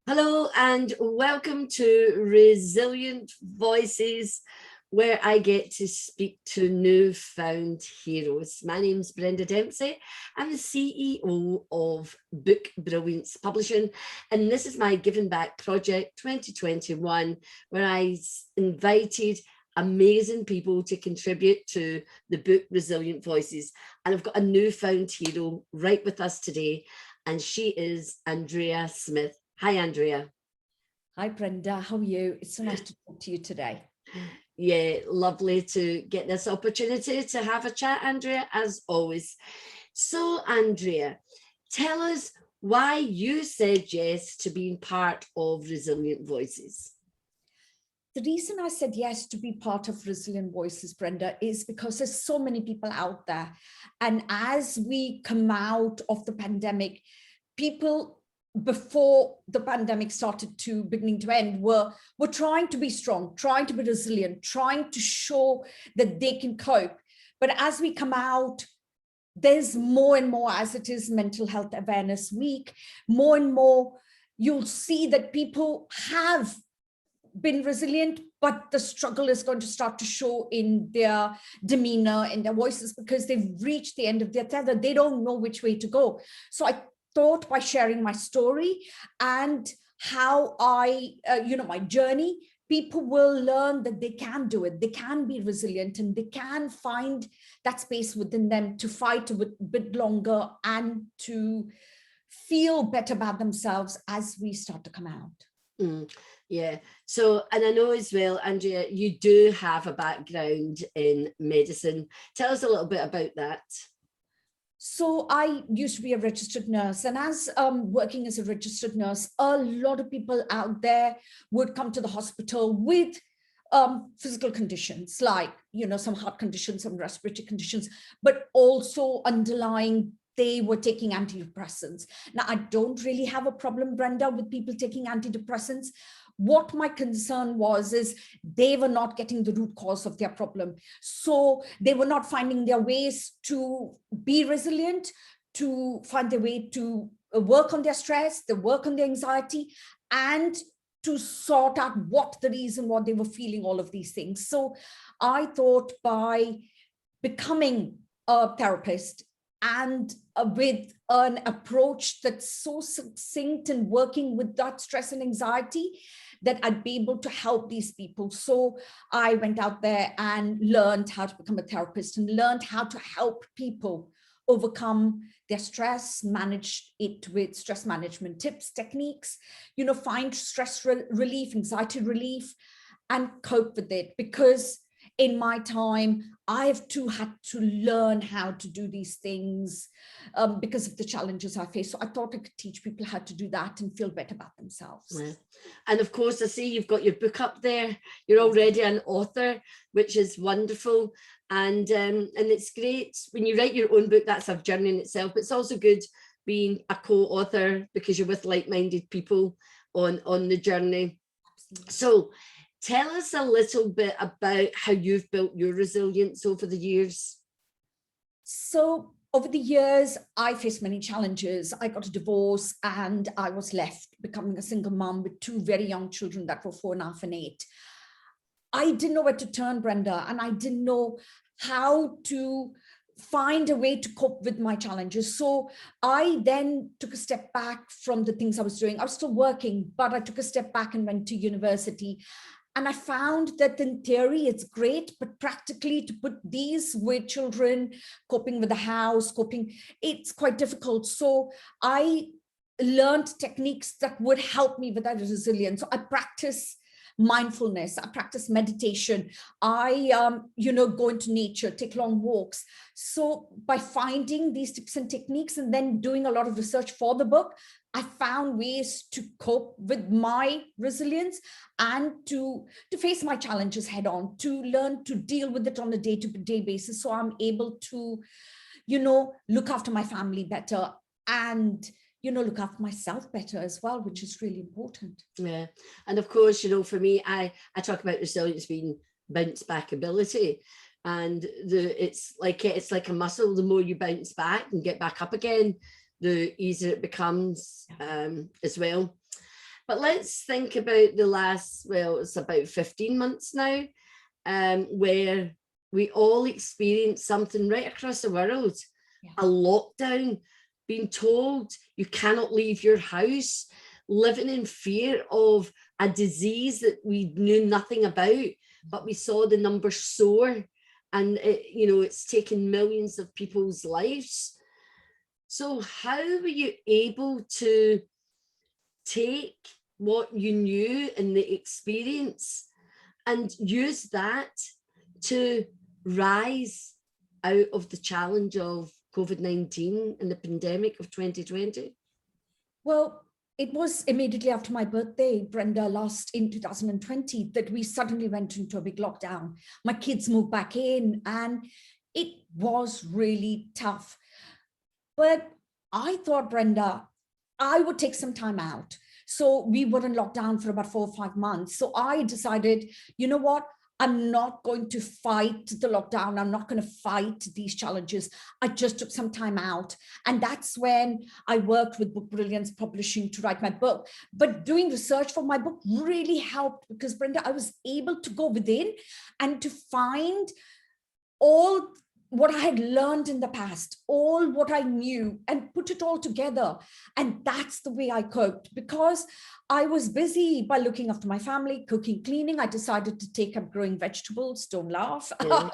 Hello and welcome to Resilient Voices, where I get to speak to newfound heroes. My name's Brenda Dempsey. I'm the CEO of Brilliance Publishing, and this is my Giving Back Project 2021, where I invited amazing people to contribute to the book Resilient Voices. And I've got a newfound hero right with us today, and she is Andrea Smith. Hi, Andrea. Hi, Brenda. How are you? It's so nice to talk to you today. Yeah, lovely to get this opportunity to have a chat, Andrea, as always. So, Andrea, tell us why you said yes to being part of Resilient Voices. The reason I said yes to be part of Resilient Voices, Brenda, is because there's so many people out there. And as we come out of the pandemic, people before the pandemic started to beginning to end were trying to be strong, trying to be resilient, trying to show that they can cope. But as we come out, there's more and more, as it is Mental Health Awareness Week, more and more you'll see that people have been resilient, but the struggle is going to start to show in their demeanor, in their voices, because they've reached the end of their tether. They don't know which way to go. So I thought by sharing my story and how my journey, people will learn that they can do it. They can be resilient and they can find that space within them to fight a bit longer and to feel better about themselves as we start to come out. Yeah. So, and I know as well, Andrea, you do have a background in medicine. Tell us a little bit about that. So I used to be a registered nurse, and as working as a registered nurse, a lot of people out there would come to the hospital with physical conditions, like, some heart conditions, some respiratory conditions, but also underlying, they were taking antidepressants. Now, I don't really have a problem, Brenda, with people taking antidepressants. What my concern was is they were not getting the root cause of their problem. So they were not finding their ways to be resilient, to find their way to work on their stress, to work on their anxiety, and to sort out what the reason what they were feeling all of these things. So I thought by becoming a therapist and with an approach that's so succinct and working with that stress and anxiety, that I'd be able to help these people. So I went out there and learned how to become a therapist and learned how to help people overcome their stress, manage it with stress management tips, techniques, find stress relief, anxiety relief, and cope with it. Because in my time, I've too had to learn how to do these things because of the challenges I face. So I thought I could teach people how to do that and feel better about themselves. Yeah. And of course, I see you've got your book up there. You're already an author, which is wonderful. And it's great when you write your own book. That's a journey in itself. But it's also good being a co-author because you're with like-minded people on the journey. Absolutely. So tell us a little bit about how you've built your resilience over the years. So over the years, I faced many challenges. I got a divorce and I was left becoming a single mom with two very young children that were 4.5 and 8. I didn't know where to turn, Brenda, and I didn't know how to find a way to cope with my challenges. So I then took a step back from the things I was doing. I was still working, but I took a step back and went to university. And I found that in theory, it's great, but practically to put these with children, coping with the house, it's quite difficult. So I learned techniques that would help me with that resilience. So I practice mindfulness, I practice meditation, I go into nature, take long walks. So by finding these tips and techniques and then doing a lot of research for the book, I found ways to cope with my resilience and to face my challenges head on, to learn to deal with it on a day-to-day basis. So I'm able to, look after my family better and look after myself better as well, which is really important. Yeah. And of course, for me, I talk about resilience being bounce back ability. And it's like a muscle. The more you bounce back and get back up again, the easier it becomes as well. But let's think about the last, well, it's about 15 months now, where we all experienced something right across the world, a lockdown, being told you cannot leave your house, living in fear of a disease that we knew nothing about, but we saw the numbers soar, and it's taken millions of people's lives. So how were you able to take what you knew in the experience and use that to rise out of the challenge of COVID-19 and the pandemic of 2020? Well, it was immediately after my birthday, Brenda, last in 2020, that we suddenly went into a big lockdown. My kids moved back in, and it was really tough. But I thought, Brenda, I would take some time out. So we were in lockdown for about 4 or 5 months. So I decided, you know what? I'm not going to fight the lockdown. I'm not going to fight these challenges. I just took some time out. And that's when I worked with Brilliance Publishing to write my book. But doing research for my book really helped, because, Brenda, I was able to go within and to find all what I had learned in the past, all what I knew, and put it all together. And that's the way I coped, because I was busy by looking after my family, cooking, cleaning. I decided to take up growing vegetables. Don't laugh. Yeah.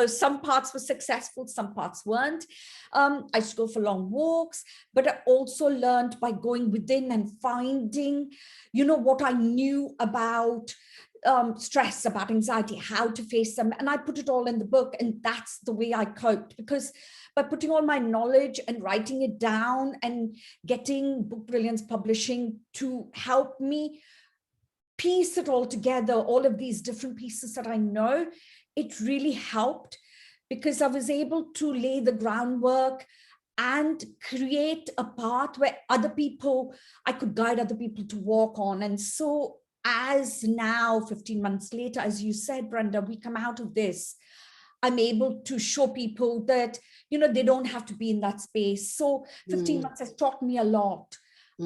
Some parts were successful, some parts weren't. I used to go for long walks, but I also learned by going within and finding, what I knew about stress, about anxiety, how to face them. And I put it all in the book, and that's the way I coped, because by putting all my knowledge and writing it down and getting Brilliance Publishing to help me piece it all together, all of these different pieces that I know, it really helped, because I was able to lay the groundwork and create a path where I could guide other people to walk on. And so as now, 15 months later, as you said, Brenda, we come out of this, I'm able to show people that, they don't have to be in that space. So 15 months has taught me a lot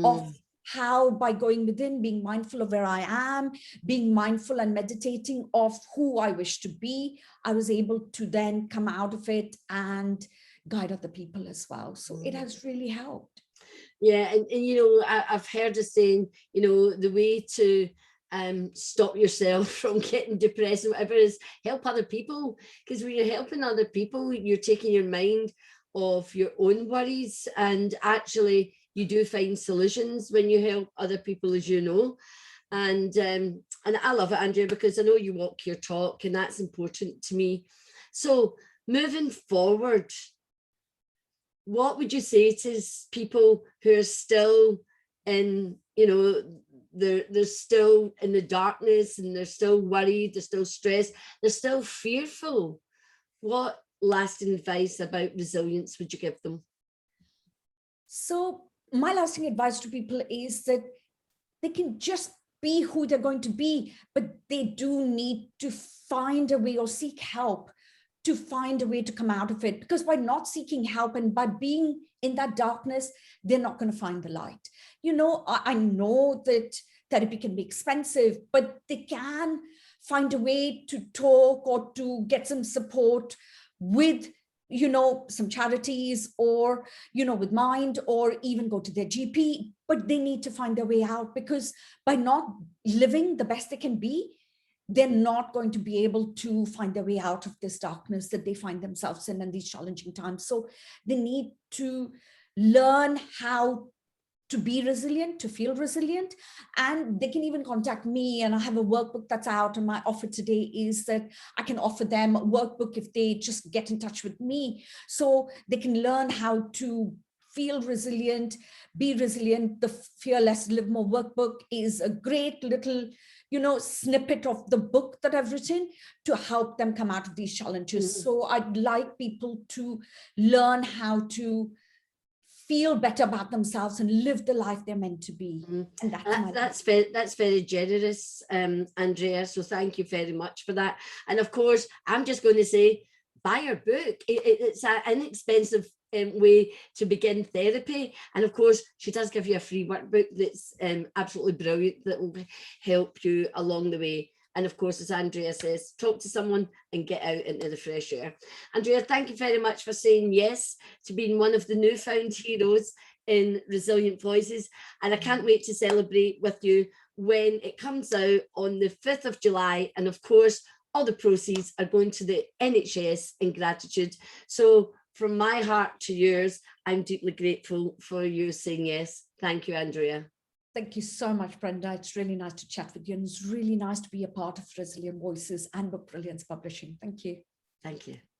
of how, by going within, being mindful of where I am, being mindful and meditating of who I wish to be, I was able to then come out of it and guide other people as well. So it has really helped. Yeah, and I've heard a saying, the way to stop yourself from getting depressed or whatever is help other people, because when you're helping other people, you're taking your mind off your own worries, and actually you do find solutions when you help other people, as you know. And I love it, Andrea, because I know you walk your talk, and that's important to me. So moving forward, what would you say to people who are still in, they're still in the darkness, and they're still worried, they're still stressed, they're still fearful? What lasting advice about resilience would you give them? So my lasting advice to people is that they can just be who they're going to be, but they do need to find a way or seek help to find a way to come out of it. Because by not seeking help and by being in that darkness, they're not going to find the light. I know that therapy can be expensive, but they can find a way to talk or to get some support with, some charities, or, with Mind, or even go to their GP. But they need to find their way out, because by not living the best they can be, they're not going to be able to find their way out of this darkness that they find themselves in these challenging times. So they need to learn how to be resilient, to feel resilient. And they can even contact me, and I have a workbook that's out, and my offer today is that I can offer them a workbook if they just get in touch with me, so they can learn how to feel resilient, be resilient. The Fear Less, Live More workbook is a great little snippet of the book that I've written to help them come out of these challenges. So I'd like people to learn how to feel better about themselves and live the life they're meant to be. And that's very generous, Andrea. So thank you very much for that. And of course, I'm just going to say, buy your book. It's an inexpensive way to begin therapy. And of course, she does give you a free workbook that's absolutely brilliant, that will help you along the way. And of course, as Andrea says, talk to someone and get out into the fresh air. Andrea, thank you very much for saying yes to being one of the newfound heroes in Resilient Voices. And I can't wait to celebrate with you when it comes out on the 5th of July. And of course, all the proceeds are going to the NHS in gratitude. So from my heart to yours, I'm deeply grateful for you saying yes. Thank you, Andrea. Thank you so much, Brenda. It's really nice to chat with you, and it's really nice to be a part of Resilient Voices and Book Brilliance Publishing. Thank you. Thank you.